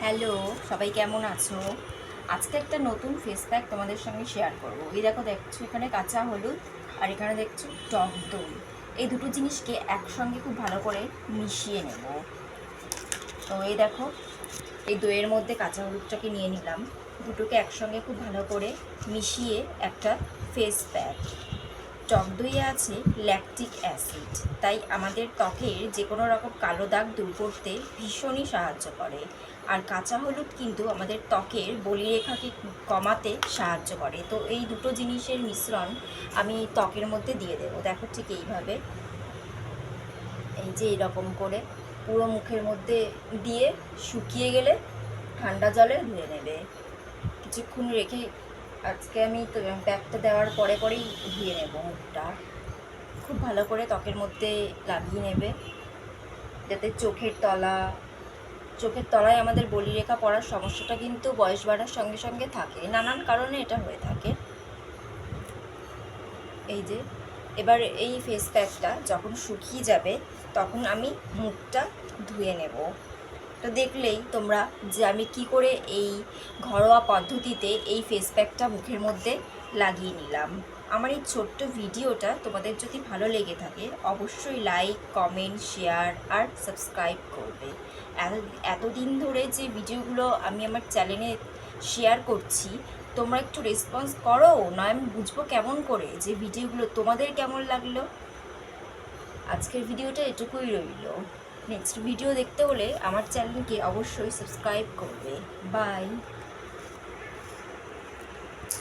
Hello, সবাই কেমন আছো? আজকে একটা নতুন ফেস প্যাক তোমাদের সঙ্গে শেয়ার করব। এই দেখছো এখানে কাঁচা হলুদ আর এখানে দেখছো টক দই। এই দুটো জিনিসকে একসঙ্গে খুব ভালো করে মিশিয়ে নেব। তো এই দেখো, এই দইয়ের মধ্যে কাঁচা হলুদটাকে নিয়ে নিলাম, দুটোকে একসঙ্গে খুব ভালো করে মিশিয়ে একটা ফেস প্যাক। টক দইয়ে আছে ল্যাকটিক অ্যাসিড, তাই আমাদের ত্বকের যে কোনো রকম কালো দাগ দূর করতে ভীষণই সাহায্য করে। আর কাঁচা হলুদ কিন্তু আমাদের ত্বকের বলিরেখাকে কমাতে সাহায্য করে। তো এই দুটো জিনিসের মিশ্রণ আমি ত্বকের মধ্যে দিয়ে দেবো। দেখো ঠিক এইভাবে, এই যে এরকম করে পুরো মুখের মধ্যে দিয়ে শুকিয়ে গেলে ঠান্ডা জলে ধুয়ে নেবে। কিছুক্ষণ রেখে আজকে আমি প্যাকটা দেওয়ার পরে পরেই ধুয়ে নেব মুখটা। খুব ভালো করে ত্বকের মধ্যে লাগিয়ে নেবে, যাতে চোখের তলায় আমাদের বলিরেখা পড়ার সমস্যাটা কিন্তু বয়স বাড়ার সঙ্গে সঙ্গে থাকে, নানান কারণে এটা হয়ে থাকে। এই যে এবার এই ফেস প্যাকটা যখন শুকিয়ে যাবে তখন আমি মুখটা ধুয়ে নেব। তো দেখলেই তোমরা যে আমি কি করে এই ঘরোয়া পদ্ধতিতে এই ফেস প্যাকটা মুখের মধ্যে লাগিয়ে নিলাম। আমার এই ছোট্ট ভিডিওটা তোমাদের যদি ভালো লেগে থাকে অবশ্যই লাইক, কমেন্ট, শেয়ার আর সাবস্ক্রাইব করবে। এতদিন ধরে যে ভিডিওগুলো আমি আমার চ্যানেলে শেয়ার করছি, তোমরা একটু রেসপন্স করো, নয় আমি বুঝবো কেমন করে যে ভিডিওগুলো তোমাদের কেমন লাগলো। আজকের ভিডিওটা এটুকুই রইল। নেক্সট ভিডিও দেখতে হলে আমার চ্যানেলকে অবশ্যই সাবস্ক্রাইব করবে। বাই।